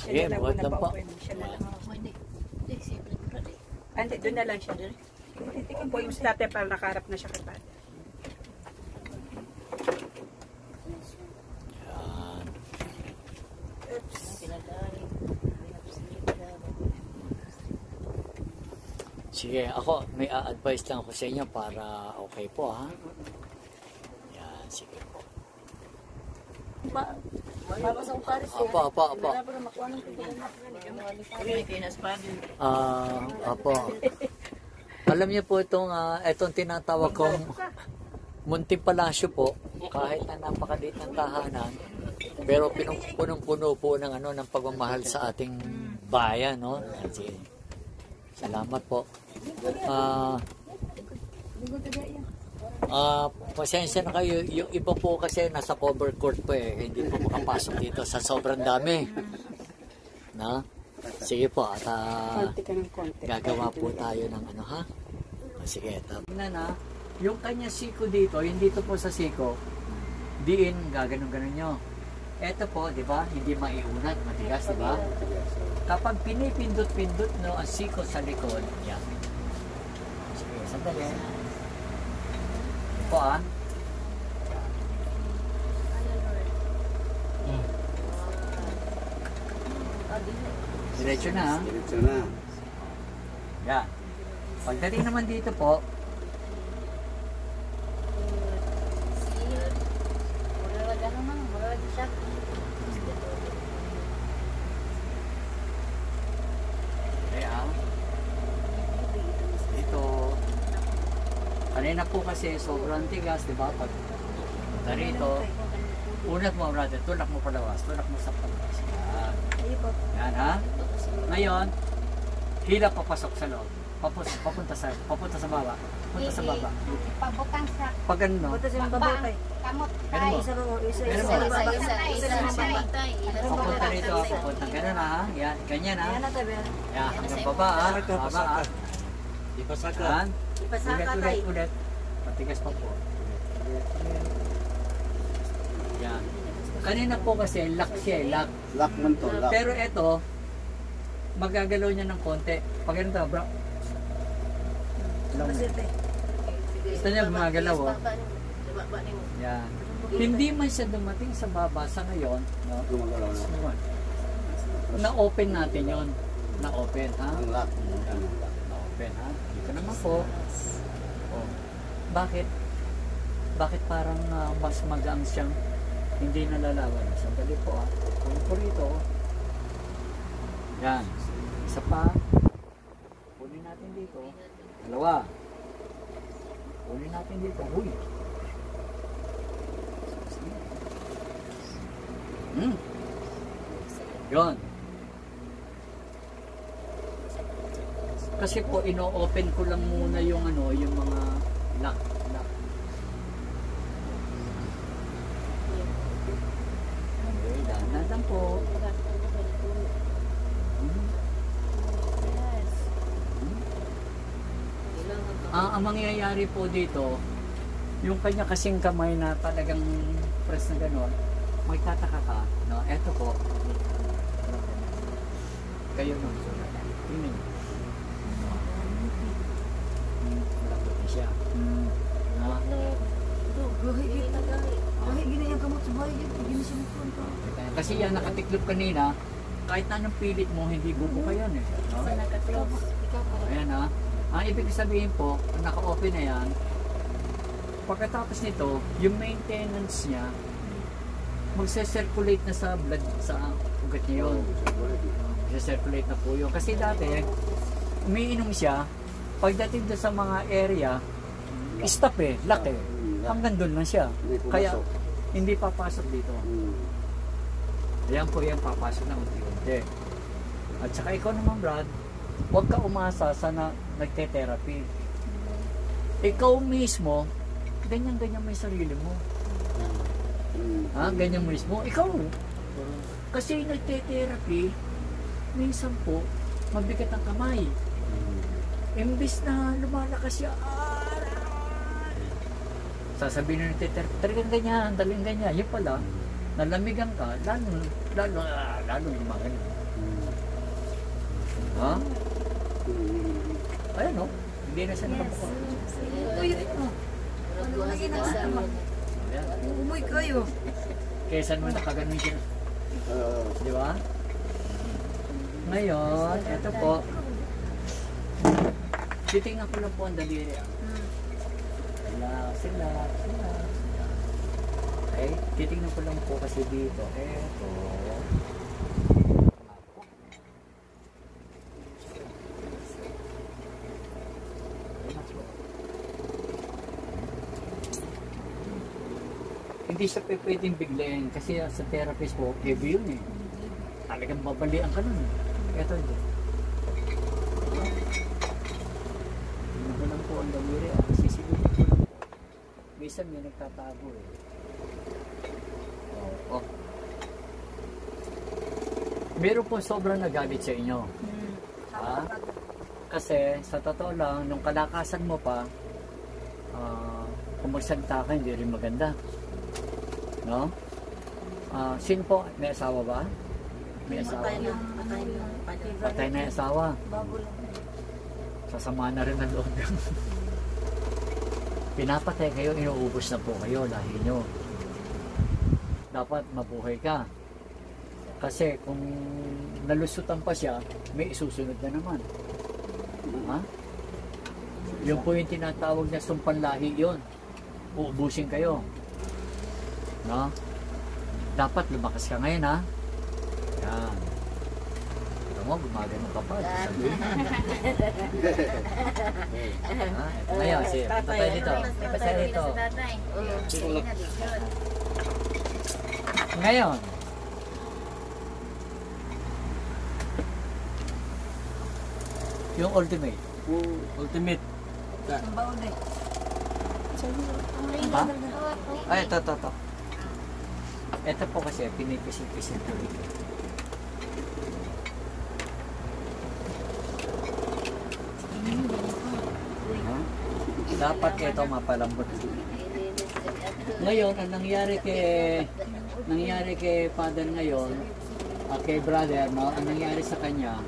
Sige, Siya na lang buhat muna lang po. paupuin. Siya na lang. Hindi. Hindi, simple ko rin. Ante, doon na lang siya. Titikin po yung state para nakaharap na siya kay Father. Yan. Oops. Sige, ako, may a-advise lang ako sa inyo para okay po, ha? Yan, sige po. Papasok pa rin siya. Apo. Wala pa rin makuha ng Apo. Alam niyo po itong tinatawag kong Munting Palasyo po, kahit na napakaliit ng tahanan, pero punong-puno po ng ng pagmamahal sa ating bayan, no? Sige. Salamat po. Pasensya na kayo, yung iba po kasi nasa cover court po hindi po makapasok dito sa sobrang dami. Na? Sige po, at Konti ka ng konti. gagawa po tayo ng ha? Sige, na yung kanya siko dito, yung dito po sa siko, diin, gaganon-ganon nyo. Eto po, di ba, hindi maiunat, matigas, di ba? Kapag pinipindot-pindot ang siko sa likod, yan. Sige, sandali. Po, Diretso na, Diretso na. Yan. Pagdating naman dito po, dito, kanina po kasi sobrang tigas, di ba? Pag rito, unat mo, brother, tulak mo palawas, tulak mo sa palawas. Yan. Yan, ha? Ngayon, hila papasok sa loob. Papunta sa baba. Papunta sa baba. Pabutang sa Pag ano, no? kamot. Ganun mo. Ganun mo. Isa. Papunta rito, papunta. Ganun ha. Yan, ganyan ha. Yan, hanggang baba ha. Baba ha. Ipasaka. Yan. Ulit. Matigas pa po. Yan. Kanina po kasi lock siya, lock. Lock man to, lock. Pero ito, magagalaw niya ng konti. Pag ganito, bro. Gusto niya gumagalaw, oh. Yan. Hindi man siya dumating sa baba sa ngayon, no? Gumagalaw na. Na-open natin yon. Na-open, ha? Ang lock. Na-open, ha? Dito naman po. Oh. Bakit? Bakit parang mas magaang siyang hindi nalalawan? Sandali po, ha? Kunin po rito, oh. Yan. Isa pa. Kunin natin dito. Dalawa. Kunin natin dito. Uy. Yon. Kasi po ino-open ko lang muna yung yung mga lock. Okay, dahan po. Ang mangyayari po dito, yung kanya kasing kamay na talagang press na gano'n, magtataka ka, no? Eto po. Kayo nung sulat. Tingnan nyo. Malapot na siya. No? Kasi yan, nakatiklop kanina, kahit na anong pilit mo, hindi bubuka yan eh. No? Ayan ha. Ang ibig sabihin po, naka-open na yan, pagkatapos nito, yung maintenance niya, magse-circulate na sa blood, sa ugat niya yun. Magse-circulate na po yun. Kasi dati, umiinom siya, pagdating doon sa mga area, stop lock hanggang doon lang siya. Kaya, hindi papasok dito. Ayan po yan, papasok na unti-unti. At saka ikaw naman, Brad, huwag ka umasa sa nagte-therapy. Ikaw mismo, ganyan-ganyan mo yung sarili mo. Ha? Ganyan mo mismo. Ikaw. Kasi nagte-therapy, minsan po, mabigat ang kamay. Imbis na lumalakas siya, sasabihin na nagte-therapy, talagang ganyan. Yung pala, nalamigan ka, lalo lumagan. Ha? Ayan o. Hindi na siya nakabuka. Ayan. Umuy kayo. Kaysa mo nakaganon siya. Di ba? Ngayon, eto po. Titingnan ko lang po ang daliri. Sila. Okay, titingnan ko lang po kasi dito. Eto. Hindi siya pwedeng biglayin kasi sa therapist po, heavy yun eh. Talagang babalian ka nun. Eto yun. Tingnan ko lang po ang daliri. Sisilipin ko lang po. Minsan may nagtatago eh. Oh. Meron po sobrang nagalit sa inyo. Ha? Kasi sa totoo lang, nung kalakasan mo pa, kung magsalita ka, hindi rin maganda. No? Sino po? May asawa ba? May asawa. Patay na yung asawa. Sasama na rin ang loob. Pinapatay kayo, inuubos na po kayo, lahi nyo. Dapat mabuhay ka. Kasi kung nalusutan pa siya, may isusunod na naman. Ha? Yung po yung tinatawag na sumpanlahi yun. Uubusin kayo. No? Dapat lumakas ka ngayon, ha? Yan. Ito mo, gumagano ka pa. Ngayon, patay dito. Patay dito. Ngayon, yung ultimate. Ultimate. Ha? Ay, ito. Ito po kasi, pinipisil-pisil ko rin. Dapat ito mapalambot. Ngayon, ang nangyari kay father ngayon, kay brother, no? Ang nangyari sa kanya,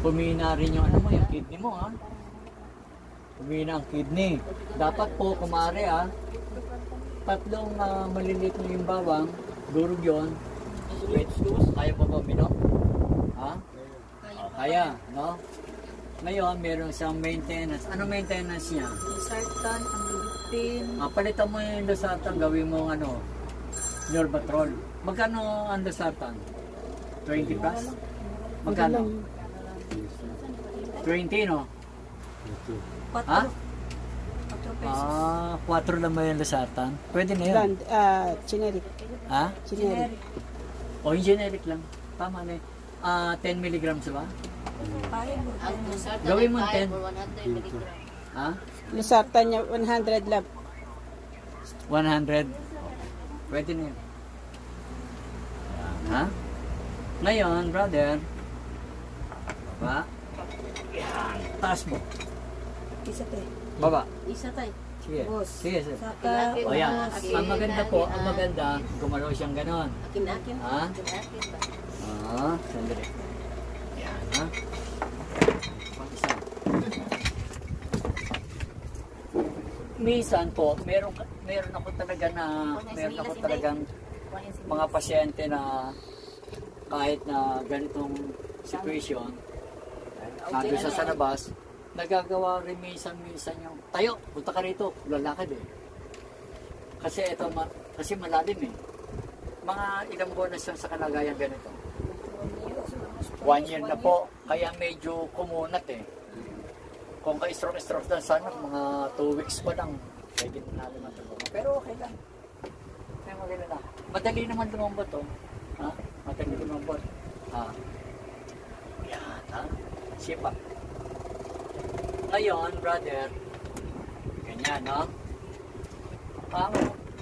pumina rin yung yung kidney mo, ha? Pumina ang kidney. Dapat po, kumare, ha? Tatlong maliliit na yung bawang, durog yun. Wait, kaya pa ba minom? Ha? Kaya, no? Ngayon, meron siyang maintenance. Ano maintenance niya? Sartan, amlodipine. Palitan mo yung losartan, gawin mo Norbatrol. Magkano ang losartan? 20 plus? Magkano? 20, no? Ha? 4 pesos. 4 lang ba yung losartan? Pwede na yun. Brand, generic. Ha? Generic. O yung generic lang. Tama na yun. 10 milligrams ba? Gawin mo 10. Ha? Lusartan niya 100 lang. 100. Pwede na yun. Ha? Ngayon, brother. Baba. Yan. Taas mo. Isa tayo. Baba. Isa tayo. Sige. Boss. Sige, sige. Saka, O yan. Ang maganda po, ang maganda, gumalaw siyang ganon. Akin. Ha? Akin ba? Sandali. Yan, ha? Pag-isa. Minsan po, meron ako talagang mga pasyente na kahit na ganitong situation, nandun siya sa labas, nagagawa rin minsan yung tayo, punta ka rito, lalakad eh. Kasi ito, kasi malalim eh. Mga ilang buwan na siya sa kalagayan ganito. 1 year na po, kaya medyo kumunat eh. Kung ka-stroke na sana, mga 2 weeks pa lang, pwede na natin matulungan. Pero okay lang. May maganda na. Madali naman lumambot oh. Ha? Madali lumambot. Ha? Yan ha? Sipa. Ngayon, brother, ganyan no?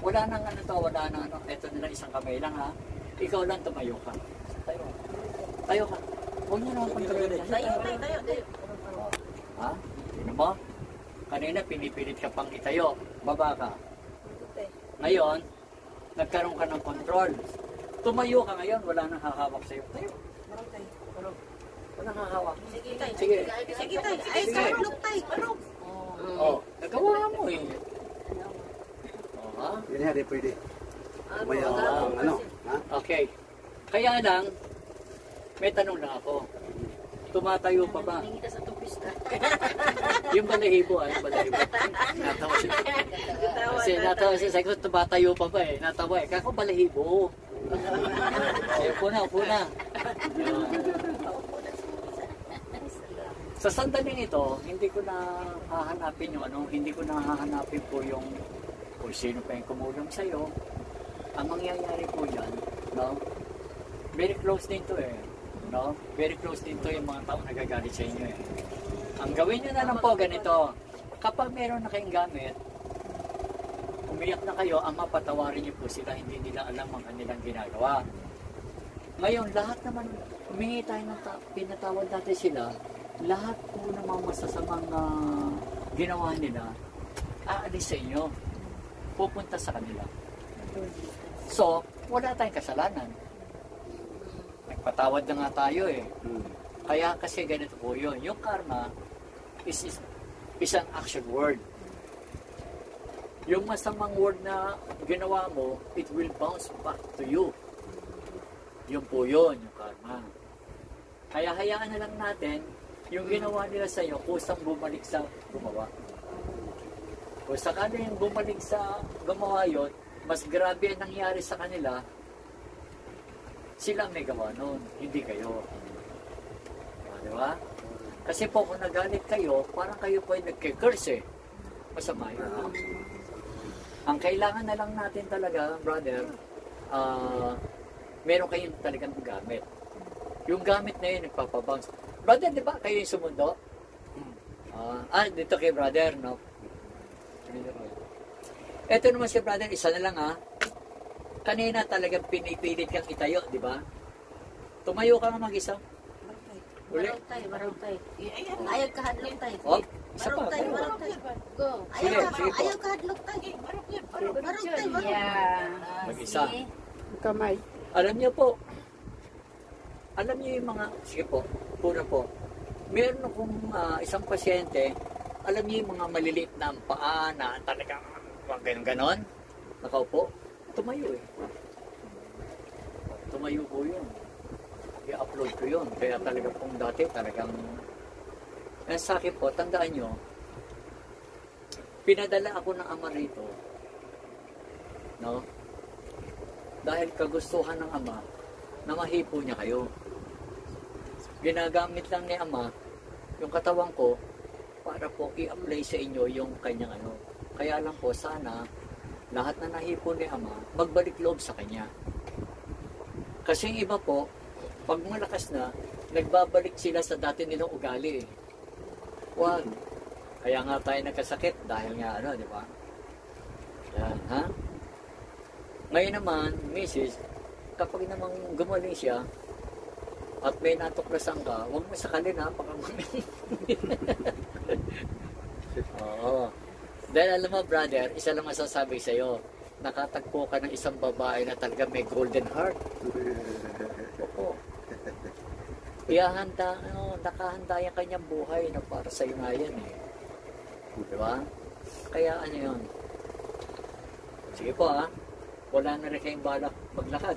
Wala nang wala nang eto nila isang kamay lang ha. Ikaw lang tumayo ka. Tayo ka. Huwag niyo naman kontrolin. Tayo. Ha? Sino mo? Kanina pinipilit ka pang itayo. Baba ka. Ngayon, nagkaroon ka ng control. Tumayo ka ngayon, wala nang hahawak sa'yo. Tayo. Wala nang hahawak. Sige. Sige tayo. Ay, karulok tayo. Karulok. Oh, nagawa mo eh. Oh, ha? Yan hindi pwede. May ano, ha? Okay. Kaya lang, may tanong lang ako. Tumatayo pa ba? Tingin ka sa tupista. Yung balahibo, balahibo. Natawa siya. Kasi natawa siya. Sabi ko, tumatayo pa ba eh. Natawa eh. Kako balahibo. Upo na. Sa sandaling ito, hindi ko na hahanapin yung hindi ko na hahanapin po yung kung sino pa yung kumulong sa'yo. Ang mangyayari po yan, no? Very close din to eh. No? Very close din to yung mga taong nagagalit sa inyo eh. Ang gawin nyo na lang po ganito, kapag meron na kayong gamit, umiyak na kayo, ang mapatawarin nyo po sila, hindi nila alam ang kanilang ginagawa. Ngayon, lahat naman, humingi tayo ng pinatawad natin sila, lahat po ng mga masasamang ginawa nila, aalis sa inyo, pupunta sa kanila. So, wala tayong kasalanan. Nagpatawad na nga tayo eh. Kaya kasi ganito po yun. Yung karma is an action word. Yung masamang word na ginawa mo, it will bounce back to you. Yun po yun, yung karma. Kaya hayaan na lang natin yung ginawa nila sa iyo, kusang bumalik sa gumawa. Kung sakaling bumalik sa gumawa yun, mas grabe ang nangyari sa kanila, sila may gawa nun, hindi kayo. Di ba? Kasi po kung nagalit kayo, parang kayo po ay nagkikurse eh. Masama yun. Ang kailangan na lang natin talaga, brother, meron kayong talagang gamit. Yung gamit na yun, nagpapabounce. Brother, di ba kayo yung sumundo? Dito kay brother, no? Ito naman si brother, isa na lang Kanina talagang pinipilit kang itayo, di ba? Tumayo ka nga mag-isa. Uli. Marong tayo. Ayaw ka hadlok tayo. Oh, isa pa. Marong tayo. Go. Sige, sige po. Ayaw ka hadlok tayo. Marong tayo. Mag-isa. Kamay. Alam niyo po, alam niyo yung mga, sige po, pura po. Meron akong isang pasyente, alam niyo yung mga maliliit na paa na talagang ganon-ganon, nakaupo, tumayo eh. Tumayo po yun. I-upload ko yun. Kaya talaga pong dati talagang, sa akin po, tandaan nyo, pinadala ako ng ama rito, no? Dahil kagustuhan ng ama na mahipo niya kayo. Ginagamit lang ni ama yung katawan ko para po i-apply sa inyo yung kanyang Kaya lang po sana lahat na nahipo ni ama magbalik loob sa kanya. Kasi yung iba po, pag malakas na, nagbabalik sila sa dati nilang ugali eh. Wag. Kaya nga tayo nagkasakit dahil nga di ba? Yan, ha? Ngayon naman, Mrs., kapag namang gumaling siya, at may natuklasan ka, huwag mo sakalin baka Oo. Dahil alam mo, brother, isa lang masasabi sa'yo, nakatagpo ka ng isang babae na talaga may golden heart. Oo. Ihahanda, nakahanda yung kanyang buhay na para sa'yo nga yan eh. Diba? Kaya yun. Sige po wala na rin kayong balak maglakad.